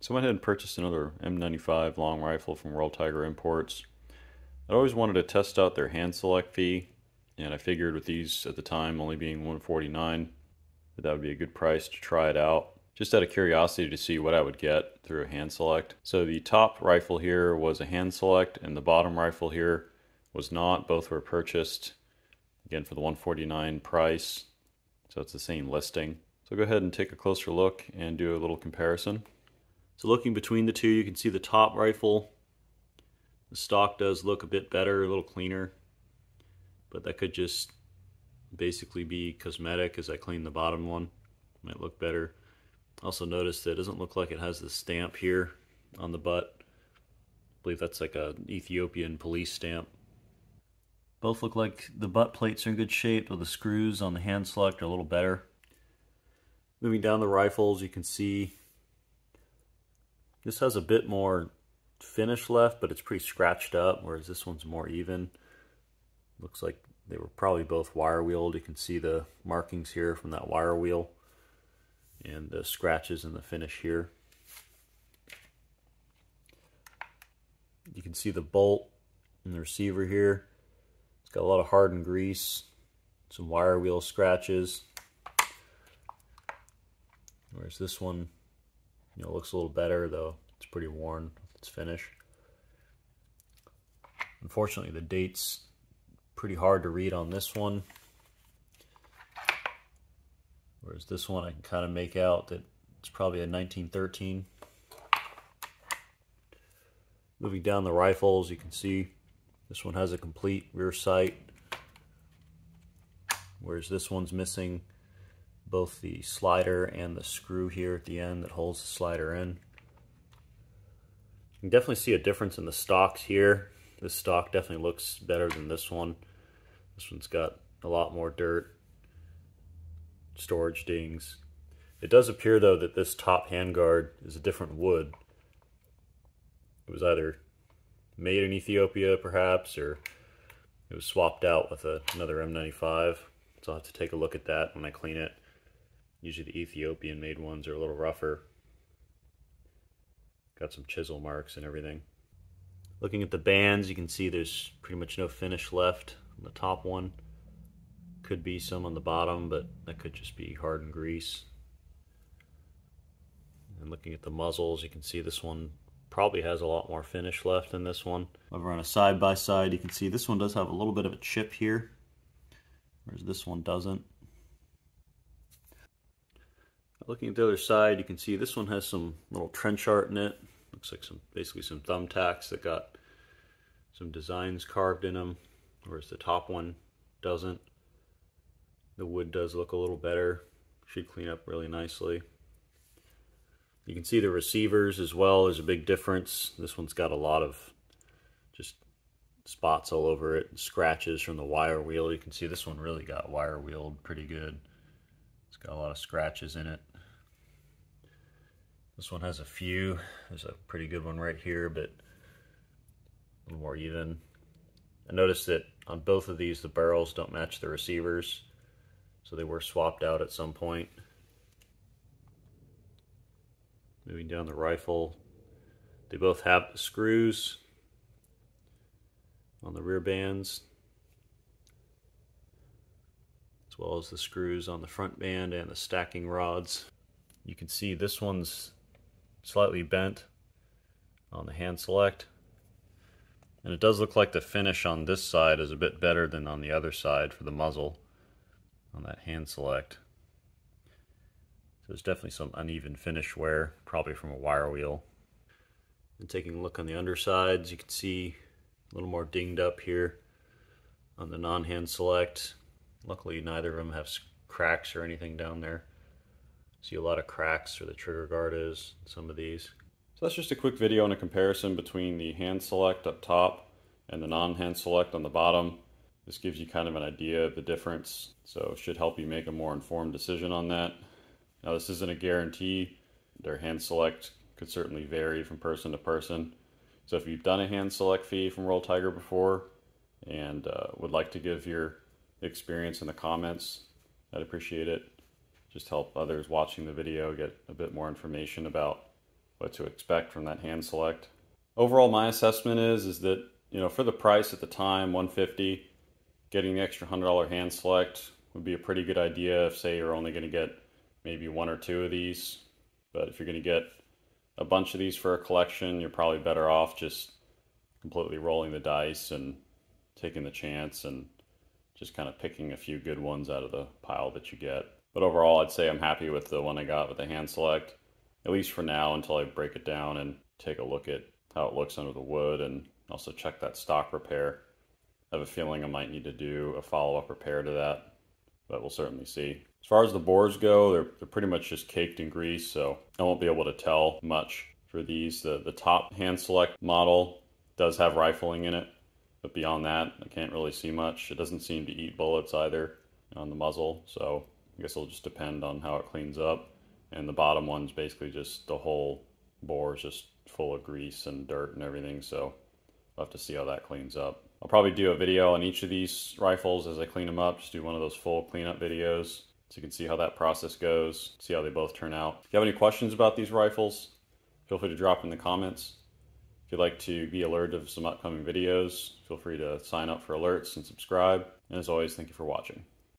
So I went ahead and purchased another M95 long rifle from World Tiger Imports. I always wanted to test out their hand select fee, and I figured with these at the time only being $149 that would be a good price to try it out. Just out of curiosity to see what I would get through a hand select. So the top rifle here was a hand select and the bottom rifle here was not. Both were purchased again for the $149 price. So it's the same listing. So go ahead and take a closer look and do a little comparison. So looking between the two, you can see the top rifle. The stock does look a bit better, a little cleaner, but that could just basically be cosmetic. As I clean the bottom one, might look better. Also notice that it doesn't look like it has the stamp here on the butt. I believe that's like an Ethiopian police stamp. Both look like the butt plates are in good shape, though the screws on the hand select are a little better. Moving down the rifles, you can see this has a bit more finish left, but it's pretty scratched up, whereas this one's more even. Looks like they were probably both wire wheeled. You can see the markings here from that wire wheel and the scratches in the finish here. You can see the bolt and the receiver here. It's got a lot of hardened grease, some wire wheel scratches. Whereas this one, looks a little better, though it's pretty worn with its finish. Unfortunately, the date's pretty hard to read on this one. Whereas this one, I can kind of make out that it's probably a 1913. Moving down the rifles, you can see this one has a complete rear sight, whereas this one's missing both the slider and the screw here at the end that holds the slider in. You can definitely see a difference in the stocks here. This stock definitely looks better than this one. This one's got a lot more dirt, storage dings. It does appear though that this top handguard is a different wood. It was either made in Ethiopia perhaps, or it was swapped out with another M95. So I'll have to take a look at that when I clean it. Usually the Ethiopian made ones are a little rougher. Got some chisel marks and everything. Looking at the bands, you can see there's pretty much no finish left on the top one. Could be some on the bottom, but that could just be hardened grease. And looking at the muzzles, you can see this one probably has a lot more finish left than this one. Over on a side-by-side, you can see this one does have a little bit of a chip here, whereas this one doesn't. Looking at the other side, you can see this one has some little trench art in it. Looks like basically some thumbtacks that got some designs carved in them, whereas the top one doesn't. The wood does look a little better. Should clean up really nicely. You can see the receivers as well. There's a big difference. This one's got a lot of just spots all over it, scratches from the wire wheel. You can see this one really got wire wheeled pretty good. It's got a lot of scratches in it. This one has a few. There's a pretty good one right here, but a little more even. I noticed that on both of these, the barrels don't match the receivers, so they were swapped out at some point. Moving down the rifle, they both have the screws on the rear bands, as well as the screws on the front band and the stacking rods. You can see this one's slightly bent on the hand select, and it does look like the finish on this side is a bit better than on the other side for the muzzle on that hand select. So there's definitely some uneven finish wear, probably from a wire wheel. And taking a look on the undersides, you can see a little more dinged up here on the non-hand select. Luckily neither of them have cracks or anything down there. See a lot of cracks where the trigger guard is, some of these. So that's just a quick video on a comparison between the hand select up top and the non-hand select on the bottom. This gives you kind of an idea of the difference, so it should help you make a more informed decision on that. Now this isn't a guarantee. Their hand select could certainly vary from person to person. So if you've done a hand select fee from World Tiger before and would like to give your experience in the comments, I'd appreciate it. Just help others watching the video get a bit more information about what to expect from that hand select. Overall, my assessment is that, for the price at the time, $150, getting the extra $100 hand select would be a pretty good idea if, say, you're only going to get maybe one or two of these. But if you're going to get a bunch of these for a collection, you're probably better off just completely rolling the dice and taking the chance and just kind of picking a few good ones out of the pile that you get. But overall, I'd say I'm happy with the one I got with the hand select, at least for now, until I break it down and take a look at how it looks under the wood and also check that stock repair. I have a feeling I might need to do a follow-up repair to that, but we'll certainly see. As far as the bores go, they're pretty much just caked in grease, so I won't be able to tell much for these. The top hand select model does have rifling in it, but beyond that, I can't really see much. It doesn't seem to eat bullets either on the muzzle, so I guess it'll just depend on how it cleans up. And the bottom one's basically just the whole bore is just full of grease and dirt and everything, so I'll have to see how that cleans up. I'll probably do a video on each of these rifles as I clean them up, just do one of those full cleanup videos so you can see how that process goes, see how they both turn out. If you have any questions about these rifles, feel free to drop in the comments. If you'd like to be alerted of some upcoming videos, feel free to sign up for alerts and subscribe. And as always, thank you for watching.